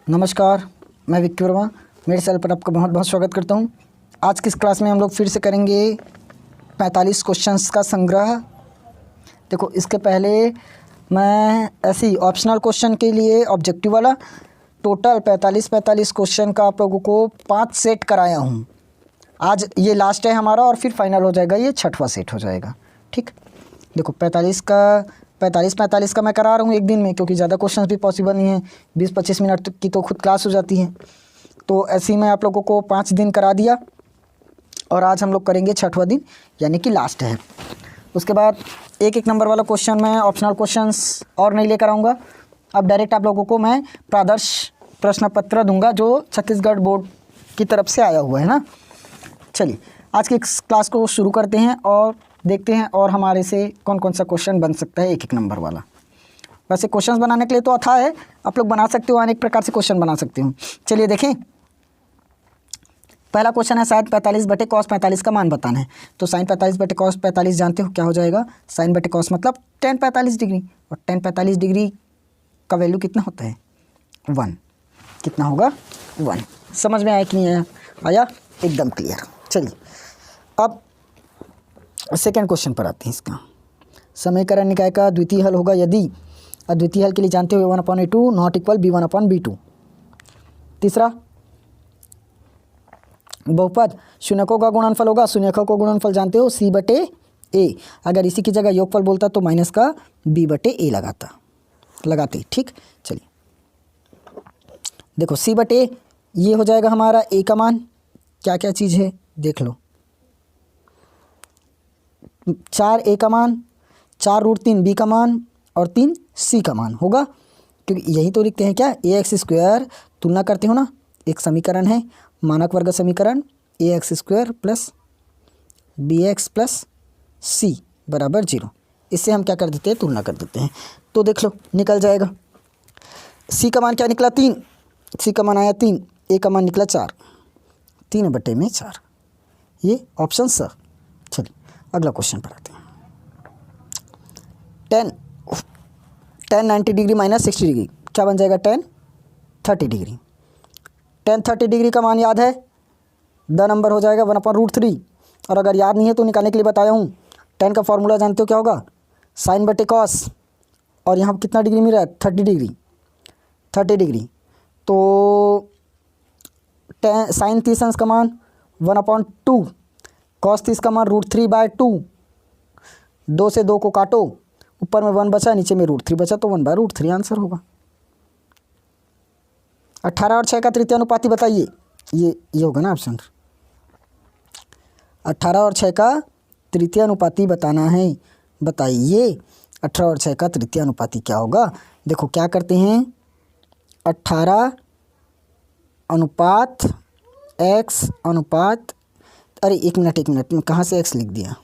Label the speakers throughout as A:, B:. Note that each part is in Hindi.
A: नमस्कार, मैं विक्की वर्मा मेरे चैनल पर आपका बहुत बहुत स्वागत करता हूं। आज की इस क्लास में हम लोग फिर से करेंगे 45 क्वेश्चंस का संग्रह। देखो, इसके पहले मैं ऐसे ही ऑप्शनल क्वेश्चन के लिए ऑब्जेक्टिव वाला टोटल 45 क्वेश्चन का आप लोगों को 5 सेट कराया हूं। आज ये लास्ट है हमारा और फिर फाइनल हो जाएगा, ये 6वां सेट हो जाएगा। ठीक, देखो 45 का मैं करा रहा हूँ एक दिन में, क्योंकि ज़्यादा क्वेश्चंस भी पॉसिबल नहीं है। 20-25 मिनट की तो खुद क्लास हो जाती है, तो ऐसे ही मैं आप लोगों को 5 दिन करा दिया और आज हम लोग करेंगे 6वां दिन, यानी कि लास्ट है। उसके बाद एक नंबर वाला क्वेश्चन मैं ऑप्शनल क्वेश्चंस और नहीं लेकर आऊँगा। अब डायरेक्ट आप लोगों को मैं प्रादर्श प्रश्न पत्र दूंगा जो छत्तीसगढ़ बोर्ड की तरफ से आया हुआ है ना। चलिए आज की क्लास को शुरू करते हैं और देखते हैं और हमारे से कौन कौन सा क्वेश्चन बन सकता है एक नंबर वाला। वैसे क्वेश्चंस बनाने के लिए तो अथाह है, आप लोग बना सकते हो, अनेक प्रकार से क्वेश्चन बना सकते हो। चलिए देखें, पहला क्वेश्चन है साइन 45 बटे कॉस 45 का मान बताना है। तो साइन 45 बटे कॉस 45 जानते हो क्या हो जाएगा? साइन बटे कॉस मतलब tan 45 डिग्री, और tan 45 डिग्री का वैल्यू कितना होता है? 1। कितना होगा? 1। समझ में आया कि नहीं आया? आया, एकदम क्लियर। चलिए अब सेकेंड क्वेश्चन पर आते हैं। इसका समीकरण निकाय का द्वितीय हल होगा यदि अद्वितीय हल के लिए जानते हो a1/a2 नॉट इक्वल b1/b2। तीसरा, बहुपद शून्यकों का गुणनफल होगा। शून्यकों का गुणनफल जानते हो c/a। अगर इसी की जगह योगफल बोलता तो माइनस का b/a लगाते। ठीक, चलिए देखो c/a ये हो जाएगा हमारा a का मान। क्या क्या चीज़ है देख लो। 4 a का मान, 4√3 b का मान और 3 c का मान होगा, क्योंकि यही तो लिखते हैं क्या, ax² तुलना करते हो ना। एक समीकरण है मानक वर्ग समीकरण ax² plus bx plus c बराबर 0। इससे हम क्या कर देते हैं, तुलना कर देते हैं। तो देख लो निकल जाएगा। c का मान क्या निकला? 3। c का मान आया 3, a का मान निकला 4। 3/4 ये ऑप्शन स। चलिए अगला क्वेश्चन पर आते हैं। tan 90 डिग्री माइनस 60 डिग्री क्या बन जाएगा? tan 30 degree. tan 30 डिग्री का मान याद है? द नंबर हो जाएगा 1/√3। और अगर याद नहीं है तो निकालने के लिए बताया हूँ। tan का फॉर्मूला जानते हो क्या होगा? साइन बटे कॉस, और यहाँ कितना डिग्री मिल रहा है? 30 डिग्री। 30 डिग्री तो साइन 30 अंश का मान 1/2, कॉस 30 का मान √3/2। 2 से 2 को काटो, ऊपर में 1 बचा, नीचे में √3 बचा, तो 1/√3 आंसर होगा। 18 और 6 का तृतीय अनुपाती बताइए। ये होगा ना ऑप्शन। 18 और 6 का तृतीय अनुपाती बताना है, बताइए 18 और 6 का तृतीय अनुपाती क्या होगा? देखो क्या करते हैं, 18 अनुपात x अनुपात, अरे एक मिनट मैं कहाँ से x लिख दिया?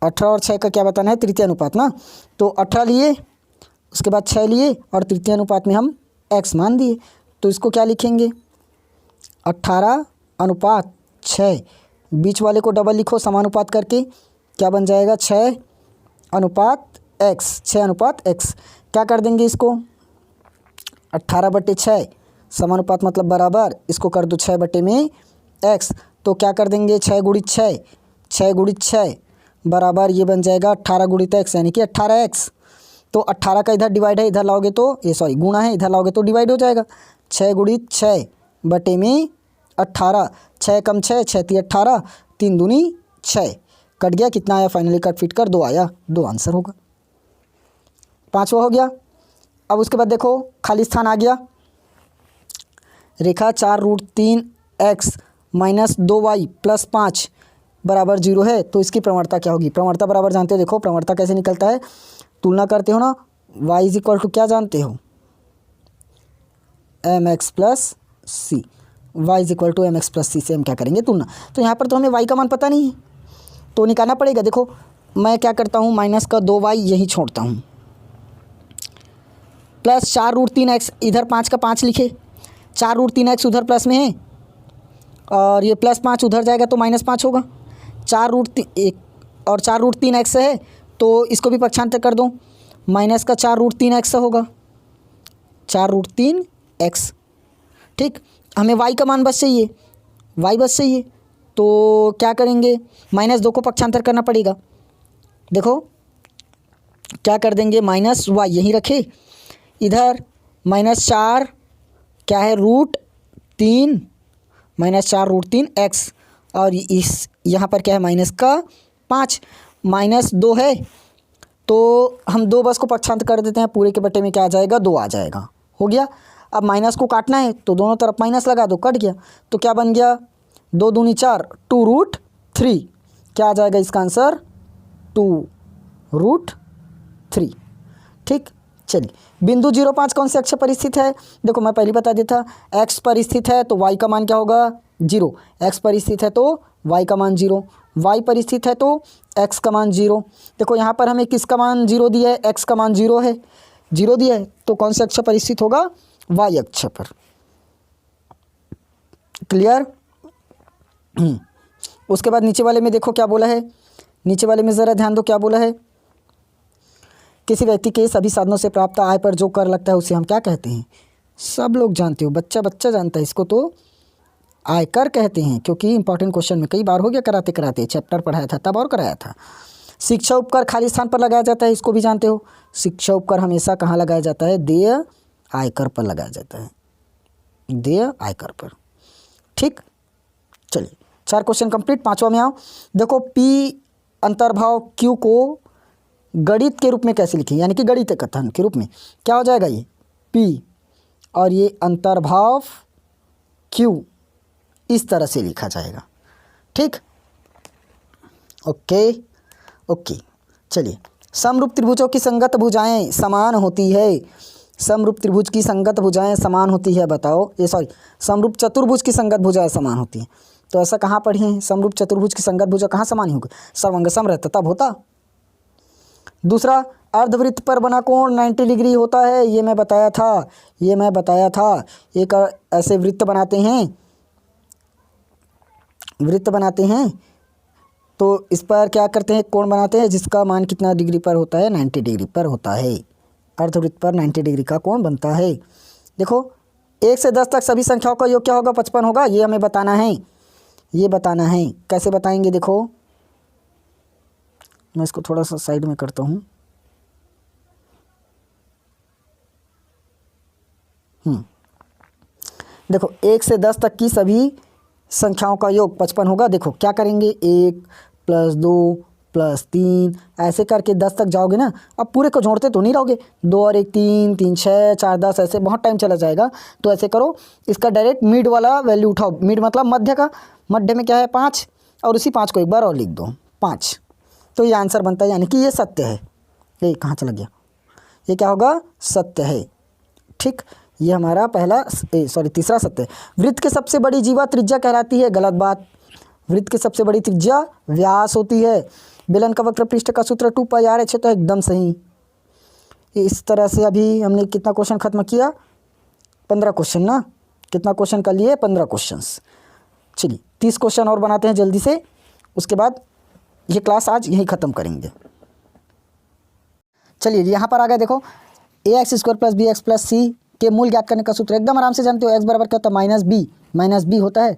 A: 18 और 6 का क्या बताना है? तृतीय अनुपात ना। तो 18 लिए, उसके बाद 6 लिए और तृतीय अनुपात में हम x मान दिए, तो इसको क्या लिखेंगे? 18 अनुपात 6, बीच वाले को डबल लिखो समानुपात करके, क्या बन जाएगा? 6 अनुपात x। 6 अनुपात x क्या कर देंगे इसको? 18/6 समानुपात मतलब बराबर, इसको कर दो 6/x। तो क्या कर देंगे? 6 गुणित 6, 6 गुणित 6 बराबर ये बन जाएगा 18 गुणित x, यानी कि 18x। तो 18 का इधर डिवाइड है, इधर लाओगे तो गुणा है, इधर लाओगे तो डिवाइड हो जाएगा। 6 गुणित 6/18, 6 कम 6, 6 × 18, 3 दूनी 6, कट गया। कितना आया? फाइनली कट फिट कर 2 आया, 2 आंसर होगा। 5वां हो गया। अब उसके बाद देखो खाली स्थान आ गया। रेखा 4√3x माइनस 2y प्लस 5 बराबर 0 है, तो इसकी प्रवणता क्या होगी? प्रवणता बराबर जानते हो, देखो प्रवणता कैसे निकलता है, तुलना करते हो ना। y = क्या जानते हो? mx प्लस सी। y = mx प्लस सी से हम क्या करेंगे? तुलना। तो यहाँ पर तो हमें y का मान पता नहीं है, तो निकालना पड़ेगा। देखो मैं क्या करता हूँ, माइनस का 2y यहीं छोड़ता हूँ, प्लस 4√3x, इधर 5 का 5 लिखे, 4√3x उधर प्लस में है और ये प्लस 5 उधर जाएगा तो -5 होगा। 4√3 और 4√3x है तो इसको भी पक्षांतर कर दो, माइनस का 4√3x होगा। 4√3x। ठीक, हमें y का मान बस चाहिए, y बस चाहिए, तो क्या करेंगे, -2 को पक्षांतर करना पड़ेगा। देखो क्या कर देंगे, -y यहीं रखे, इधर -4 क्या है, √3 -4√3x, और इस यहाँ पर क्या है, -5 -2 है, तो हम 2 बस को पक्षांतर कर देते हैं, पूरे के बटे में क्या आ जाएगा, 2 आ जाएगा। हो गया। अब माइनस को काटना है तो दोनों तरफ माइनस लगा दो, कट गया। तो क्या बन गया, 2 दूनी 4, 2√3। क्या आ जाएगा इसका आंसर, 2√3। ठीक, चलिए बिंदु 0,5 कौन से अक्ष पर स्थित है। देखो मैं पहले बता देता, x पर स्थित है तो y का मान क्या होगा, 0। x पर स्थित है तो y का मान 0, y पर स्थित है तो x का मान 0। देखो यहाँ पर हमें किसका मान 0 दिया है, x का मान 0 है, 0 दिया है, तो कौन से अक्ष पर स्थित होगा, y अक्ष पर। क्लियर। उसके बाद नीचे वाले में देखो क्या बोला है, नीचे वाले में ज़रा ध्यान दो क्या बोला है, किसी व्यक्ति के सभी साधनों से प्राप्त आय पर जो कर लगता है उसे हम क्या कहते हैं। सब लोग जानते हो, बच्चा बच्चा जानता है इसको, तो आयकर कहते हैं, क्योंकि इंपॉर्टेंट क्वेश्चन में कई बार हो गया कराते कराते, चैप्टर पढ़ाया था तब और कराया था। शिक्षा उपकर खाली स्थान पर लगाया जाता है, इसको भी जानते हो। शिक्षा उपकर हमेशा कहाँ लगाया जाता है, देय आयकर पर लगाया जाता है, देय आयकर पर। ठीक, चलिए 4 क्वेश्चन कंप्लीट। 5वां में आओ। देखो P अंतर्भाव Q को गणित के रूप में कैसे लिखें, यानी कि गणित कथन के रूप में क्या हो जाएगा, ये P और ये अंतर्भाव Q इस तरह से लिखा जाएगा। ठीक, ओके ओके। चलिए, समरूप त्रिभुजों की संगत भुजाएं समान होती है, समरूप त्रिभुज की संगत भुजाएं समान होती है, बताओ। ये सॉरी, समरूप चतुर्भुज की संगत भुजाएं समान होती हैं, तो ऐसा कहाँ पढ़े हैं, समरूप चतुर्भुज की संगत भुजा कहाँ समान होगी, सर्वांग सम रहता तब होता। दूसरा, अर्धवृत्त पर बना कोण 90 डिग्री होता है, ये मैं बताया था, ये मैं बताया था। एक ऐसे वृत्त बनाते हैं, वृत्त बनाते हैं तो इस पर क्या करते हैं, कोण बनाते हैं जिसका मान कितना डिग्री पर होता है, 90 डिग्री पर होता है। अर्धवृत्त पर 90 डिग्री का कोण बनता है। देखो 1 से 10 तक सभी संख्याओं का योग क्या होगा, 55 होगा, ये हमें बताना है, ये बताना है। कैसे बताएंगे, देखो मैं इसको थोड़ा सा साइड में करता हूँ। देखो 1 से 10 तक की सभी संख्याओं का योग 55 होगा। देखो क्या करेंगे, 1 + 2 + 3 ऐसे करके 10 तक जाओगे ना। अब पूरे को जोड़ते तो नहीं रहोगे, 2 और 1 3, 3 6 4 10, ऐसे बहुत टाइम चला जाएगा। तो ऐसे करो, इसका डायरेक्ट मिड वाला वैल्यू उठाओ, मिड मतलब मध्य का, मध्य में क्या है 5, और उसी 5 को एक बार और लिख दो 5, तो ये आंसर बनता है, यानी कि ये सत्य है। ये कहाँ चला गया, ये क्या होगा, सत्य है। ठीक, ये हमारा तीसरा सत्य है। वृत्त के सबसे बड़ी जीवा त्रिज्या कहलाती है, गलत बात। वृत्त की सबसे बड़ी त्रिज्या व्यास होती है। बेलन का वक्र पृष्ठ का सूत्र 2πr/h, तो एकदम सही। इस तरह से अभी हमने कितना क्वेश्चन खत्म किया, 15 क्वेश्चन ना, कितना क्वेश्चन कर लिए, 15 क्वेश्चंस। चलिए 30 क्वेश्चन और बनाते हैं जल्दी से, उसके बाद ये क्लास आज यहीं ख़त्म करेंगे। चलिए यहाँ पर आ गए, देखो ax² + bx + c के मूल ज्ञात करने का सूत्र एकदम आराम से जानते हो। x बराबर क्या होता है, -b होता है,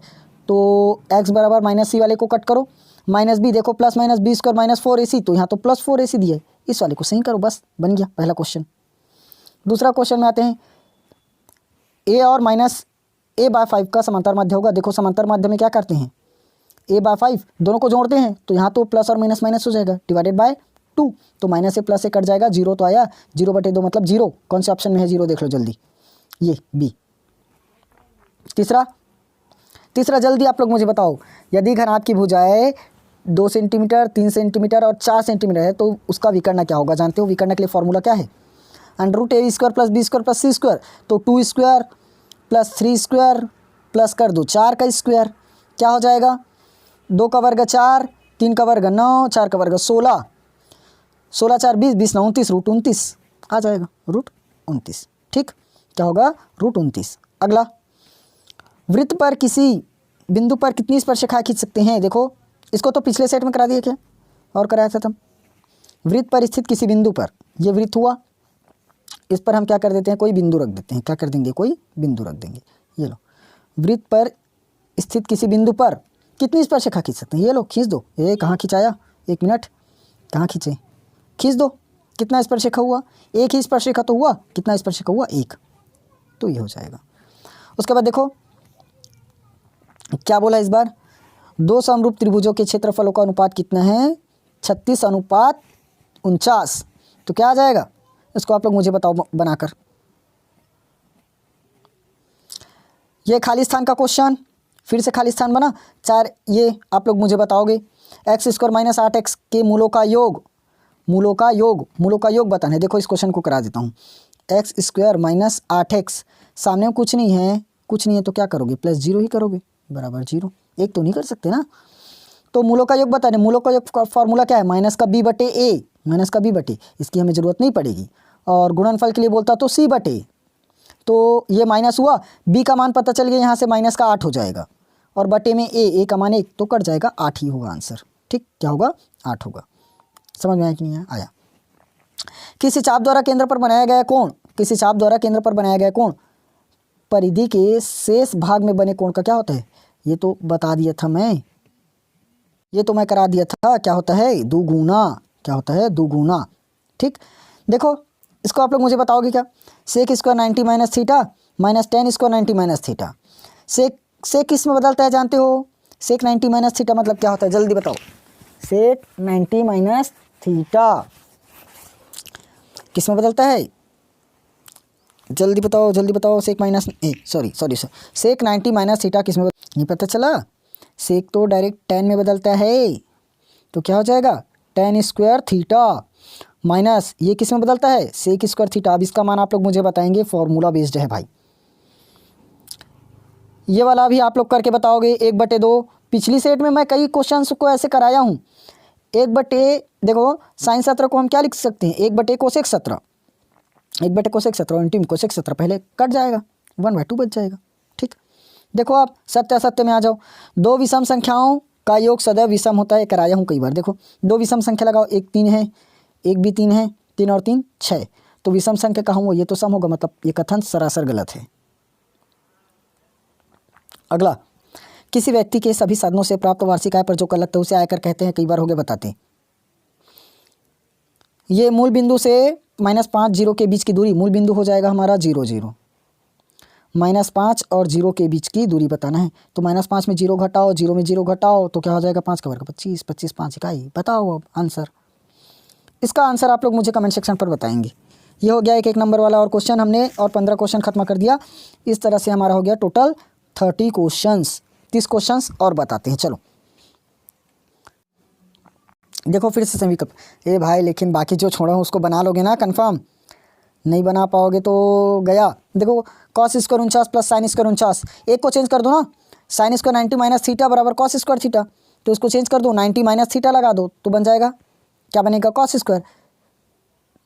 A: तो x बराबर -c वाले को कट करो, -b देखो +-b² -4ac, तो यहाँ तो +4ac दिया है, इस वाले को सही करो, बस बन गया पहला क्वेश्चन। दूसरा क्वेश्चन में आते हैं, a और -a/5 का समांतर माध्य होगा। देखो समांतर माध्य में क्या करते हैं, a/5 दोनों को जोड़ते हैं, तो यहाँ तो प्लस और माइनस माइनस हो जाएगा, /2, तो माइनस से प्लस से कट जाएगा, 0 तो आया, 0/2 मतलब 0। कौन से ऑप्शन में है 0, देख लो जल्दी, ये बी। तीसरा जल्दी आप लोग मुझे बताओ, यदि घनाभ की भुजाएं 2 सेंटीमीटर, 3 सेंटीमीटर और 4 सेंटीमीटर है, तो उसका विकर्ण क्या होगा, जानते हो विकर्ण के लिए फॉर्मूला क्या है, √a² + b² + c², तो 2² + 3² प्लस कर दो 4 का स्क्वायर, क्या हो जाएगा, 2 का वर्ग 4, 3 का वर्ग 9, 4 का वर्ग 16, 16 4 20, 20 9 29, √29 आ जाएगा, √29। ठीक, क्या होगा, √29। अगला, वृत्त पर किसी बिंदु पर कितनी स्पर्शरेखा खींच सकते हैं। देखो इसको तो पिछले सेट में करा दिया, क्या और कराया था तुम। वृत्त पर स्थित किसी बिंदु पर, ये वृत्त हुआ, इस पर हम क्या कर देते हैं, कोई बिंदु रख देते हैं। क्या कर देंगे, कोई बिंदु रख देंगे। ये लो, वृत्त पर स्थित किसी बिंदु पर कितनी स्पर्शरेखा खींच सकते हैं, ये लो खींच दो। ये कहाँ खिंचाया, 1 मिनट, कहाँ खींचे, खींच दो। कितना स्पर्शरेखा हुआ, एक ही स्पर्शरेखा तो हुआ, कितना स्पर्शरेखा हुआ, 1, तो ये हो जाएगा। उसके बाद देखो क्या बोला इस बार, 2 समरूप त्रिभुजों के क्षेत्रफलों का अनुपात कितना है, 36:49। तो क्या आ जाएगा, इसको आप लोग मुझे बताओ बनाकर। ये खाली स्थान का क्वेश्चन, फिर से खाली स्थान बना 4, ये आप लोग मुझे बताओगे। x² - 8x के मूलों का योग, मूलों का योग बताना है। देखो इस क्वेश्चन को करा देता हूँ। x² - 8x, सामने में कुछ नहीं है तो क्या करोगे, +0 ही करोगे, बराबर 0। एक तो नहीं कर सकते ना। तो मूलों का योग बताने, मूलों का योग का फॉर्मूला क्या है, -b/a, -b/a, इसकी हमें ज़रूरत नहीं पड़ेगी। और गुणनफल के लिए बोलता तो c/a, तो ये माइनस हुआ, b का मान पता चल गया, यहाँ से -8 हो जाएगा, और बटे में a का मान 1, तो कट जाएगा, 8 ही होगा आंसर। ठीक, क्या होगा, 8 होगा। समझ में आया कि नहीं आया। किसी चाप द्वारा केंद्र पर बनाया गया कोण, किसी चाप द्वारा केंद्र पर बनाया गया कोण परिधि के शेष भाग में बने कोण का क्या होता है, ये तो बता दिया था मैं, ये तो मैं करा दिया था। क्या होता है, दुगुना। क्या होता है, दुगुना। ठीक, देखो इसको आप लोग मुझे बताओगे क्या, sec² 90 - थीटा - tan² 90 - थीटा। सेक किस में बदलता है जानते हो, sec 90 - थीटा मतलब क्या होता है, जल्दी बताओ। sec 90 - थीटा किस में बदलता है, जल्दी बताओ sec 90 - थीटा किस में नहीं पता चला। सेक तो डायरेक्ट tan में बदलता है, तो क्या हो जाएगा, tan² थीटा माइनस ये किस में बदलता है, sec² थीटा। अब इसका मान आप लोग मुझे बताएंगे, फॉर्मूला बेस्ड है भाई। ये वाला भी आप लोग करके बताओगे, 1/2। पिछली सेट में मैं कई क्वेश्चंस को ऐसे कराया हूँ। 1/, देखो साइन 17 को हम क्या लिख सकते हैं, 1/, कोसेक 17, 1/, कोसेक 17, अंतिम कोसेक 17 पहले कट जाएगा, 1/2 बच जाएगा। ठीक, देखो आप सत्य असत्य में आ जाओ। 2 विषम संख्याओं का योग सदैव विषम होता है, कराया हूँ कई बार। देखो 2 विषम संख्या लगाओ, 1 3 है, 1 भी 3 है, 3 और 3 6, तो विषम संख्या कहाँ हुआ, ये तो सम होगा, मतलब ये कथन सरासर गलत है। अगला, किसी व्यक्ति के सभी साधनों से प्राप्त वार्षिक आय पर जो कर लगता है उसे आयकर कहते हैं, कई बार हो गए बताते हैं। ये मूल बिंदु से -5 0 के बीच की दूरी, मूल बिंदु हो जाएगा हमारा 0 0, -5 और 0 के बीच की दूरी बताना है। तो -5 में 0 घटाओ, 0 में 0 घटाओ, तो क्या हो जाएगा, 5 का वर्ग 25, 25 5 इकाई। बताओ अब आंसर, इसका आंसर आप लोग मुझे कमेंट सेक्शन पर बताएंगे। ये हो गया 1 नंबर वाला और क्वेश्चन हमने, और 15 क्वेश्चन खत्म कर दिया। इस तरह से हमारा हो गया टोटल 30 क्वेश्चंस, 30 क्वेश्चंस और बताते हैं। चलो देखो फिर से समीकरण, ए भाई लेकिन बाकी जो छोड़ा हूँ उसको बना लोगे ना कंफर्म, नहीं बना पाओगे तो गया। देखो cos² 49 + sin² 49, एक को चेंज कर दो ना, sin² 90 - थीटा बराबर cos² थीटा, तो इसको चेंज कर दो, 90 - थीटा लगा दो, तो बन जाएगा, क्या बनेगा, cos²।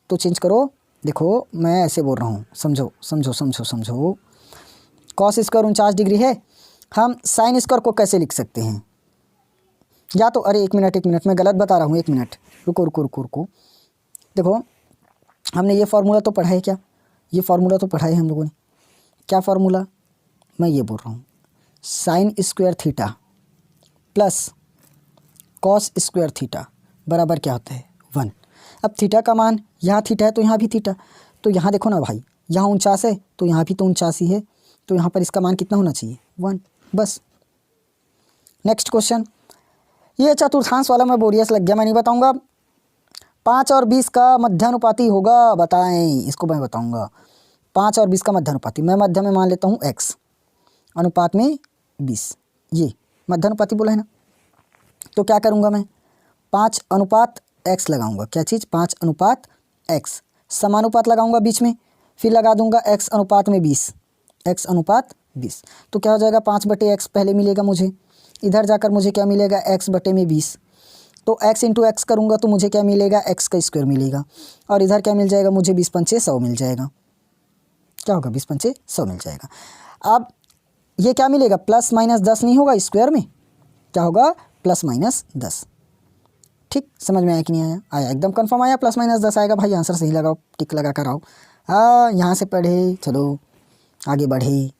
A: तो चेंज करो, देखो मैं ऐसे बोल रहा हूँ, समझो समझो समझो समझो। cos² 49 डिग्री है, हम sin² को कैसे लिख सकते हैं, या तो अरे 1 मिनट मैं गलत बता रहा हूँ, 1 मिनट रुको। देखो हमने ये फार्मूला तो पढ़ा है, क्या ये फार्मूला तो पढ़ा है हम लोगों ने, क्या फार्मूला, मैं ये बोल रहा हूँ, sin² theta plus cos² theta बराबर क्या होता है, 1। अब थीटा का मान, यहाँ थीटा है तो यहाँ भी थीटा, तो यहाँ देखो ना भाई, यहाँ 49 है तो यहाँ भी तो 49 ही है, तो यहाँ पर इसका मान कितना होना चाहिए, 1, बस। नेक्स्ट क्वेश्चन, ये चतुर्थांश वाला मैं बोरियस लग गया, मैं नहीं बताऊंगा। 5 और 20 का मध्यानुपाती होगा, बताएं, इसको मैं बताऊंगा। 5 और 20 का मध्यानुपाती, मैं मध्य में मान लेता हूँ x, अनुपात में 20, ये मध्यानुपाती बोला है ना, तो क्या करूँगा मैं, 5:x लगाऊंगा, क्या चीज़, 5:x, समानुपात लगाऊंगा बीच में, फिर लगा दूंगा x अनुपात में 20, x अनुपात 20, तो क्या हो जाएगा, 5/x पहले मिलेगा मुझे, इधर जाकर मुझे क्या मिलेगा, x बटे में 20, तो x इंटू x करूँगा तो मुझे क्या मिलेगा, x का स्क्वायर मिलेगा, और इधर क्या मिल जाएगा मुझे, 20 पंचे 100 मिल जाएगा, क्या होगा, 20 पंचे 100 मिल जाएगा। अब ये क्या मिलेगा, +-10 नहीं होगा स्क्वायर में, क्या होगा, +-10। ठीक, समझ में आया कि नहीं आया, आया एकदम कंफर्म आया, +-10 आएगा भाई, आंसर सही लगाओ, टिक लगा कर आओ। यहाँ से पढ़े, चलो आगे बढ़े।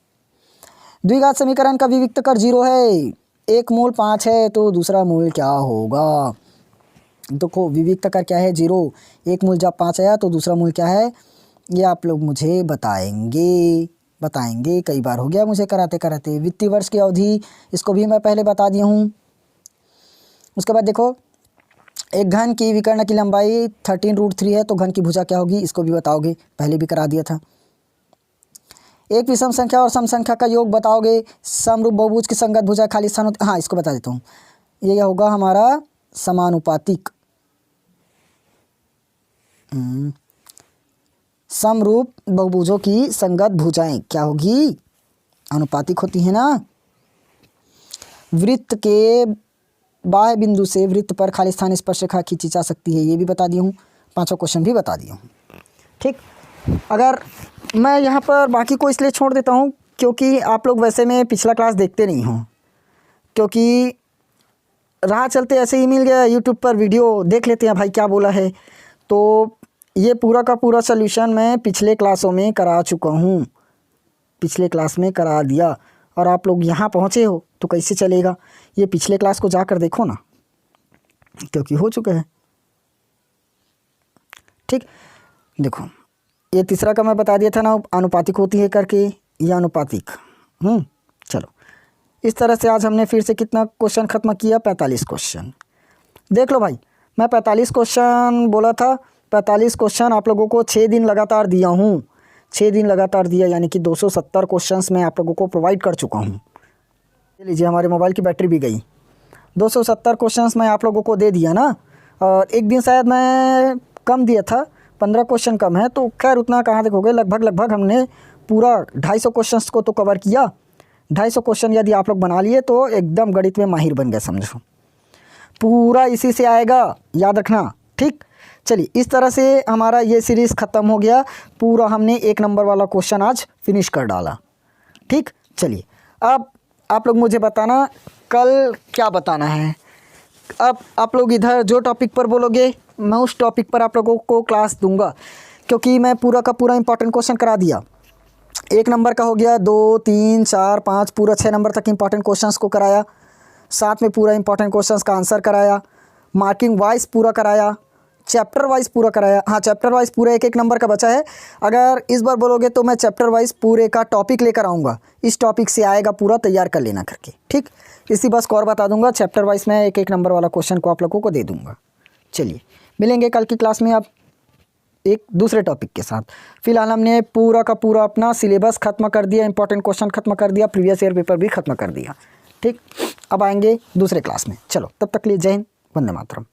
A: द्विघात समीकरण का विविक्त कर 0 है, एक मूल 5 है तो दूसरा मूल क्या होगा? देखो विविक्त कर क्या है 0, एक मूल जब 5 आया तो दूसरा मूल क्या है, ये आप लोग मुझे बताएंगे। कई बार हो गया मुझे कराते कराते। वित्तीय वर्ष की अवधि, इसको भी मैं पहले बता दिया हूँ। उसके बाद देखो, एक घन की विकर्ण की लंबाई 13√3 है तो घन की भुजा क्या होगी, इसको भी बताओगे, पहले भी करा दिया था। एक विषम संख्या और सम संख्या का योग बताओगे, समरूप बहुभुज की संगत भुजा खाली स्थान होती, हाँ इसको बता देता हूँ, ये होगा हमारा समानुपातिक। समरूप बहुभुजों की संगत भुजाएं क्या होगी, अनुपातिक होती है ना। वृत्त के बाह्य बिंदु से वृत्त पर खाली स्थान स्पर्शरेखा खींची जा सकती है, ये भी बता दी हूँ। 5वां क्वेश्चन भी बता दिया हूँ। ठीक, अगर मैं यहाँ पर बाकी को इसलिए छोड़ देता हूँ क्योंकि आप लोग वैसे में पिछला क्लास देखते नहीं हो, क्योंकि राह चलते ऐसे ही मिल गया यूट्यूब पर वीडियो, देख लेते हैं भाई क्या बोला है। तो ये पूरा का पूरा सल्यूशन मैं पिछले क्लासों में करा चुका हूँ, पिछले क्लास में करा दिया, और आप लोग यहाँ पहुँचे हो तो कैसे चलेगा। ये पिछले क्लास को जाकर देखो ना, क्योंकि हो चुका है। ठीक, देखो ये तीसरा का मैं बता दिया था ना, अनुपातिक होती है करके, ये अनुपातिक। चलो इस तरह से आज हमने फिर से कितना क्वेश्चन ख़त्म किया, 45 क्वेश्चन। देख लो भाई, मैं 45 क्वेश्चन बोला था, 45 क्वेश्चन आप लोगों को 6 दिन लगातार दिया हूँ, 6 दिन लगातार दिया, यानी कि 270 क्वेश्चंस मैं आप लोगों को प्रोवाइड कर चुका हूँ। लीजिए हमारे मोबाइल की बैटरी भी गई। 270 क्वेश्चंस मैं आप लोगों को दे दिया ना, और एक दिन शायद मैं कम दिया था, 15 क्वेश्चन कम है, तो खैर उतना कहाँ तक हो गए, लगभग हमने पूरा 250 क्वेश्चंस को तो कवर किया। 250 क्वेश्चन यदि आप लोग बना लिए तो एकदम गणित में माहिर बन गए समझो, पूरा इसी से आएगा, याद रखना। ठीक, चलिए इस तरह से हमारा ये सीरीज़ ख़त्म हो गया, पूरा हमने 1 नंबर वाला क्वेश्चन आज फिनिश कर डाला। ठीक, चलिए अब आप लोग मुझे बताना कल क्या बताना है। अब आप लोग इधर जो टॉपिक पर बोलोगे मैं उस टॉपिक पर आप लोगों को क्लास दूंगा, क्योंकि मैं पूरा का पूरा इंपॉर्टेंट क्वेश्चन करा दिया। 1 नंबर का हो गया, 2, 3, 4, 5 पूरा 6 नंबर तक इंपॉर्टेंट क्वेश्चंस को कराया, साथ में पूरा इंपॉर्टेंट क्वेश्चंस का आंसर कराया, मार्किंग वाइज पूरा कराया, चैप्टर वाइज पूरा कराया। हाँ, चैप्टर वाइज पूरा 1-1 नंबर का बचा है। अगर इस बार बोलोगे तो मैं चैप्टर वाइज पूरे का टॉपिक लेकर आऊँगा, इस टॉपिक से आएगा पूरा, तैयार कर लेना करके। ठीक, इसी बस और बता दूंगा, चैप्टर वाइज मैं 1-1 नंबर वाला क्वेश्चन को आप लोगों को दे दूंगा। चलिए मिलेंगे कल की क्लास में अब एक दूसरे टॉपिक के साथ। फिलहाल हमने पूरा का पूरा अपना सिलेबस ख़त्म कर दिया, इंपॉर्टेंट क्वेश्चन ख़त्म कर दिया, प्रीवियस ईयर पेपर भी ख़त्म कर दिया। ठीक, अब आएंगे दूसरे क्लास में। चलो तब तक के लिए जय हिंद, वंदे मातरम।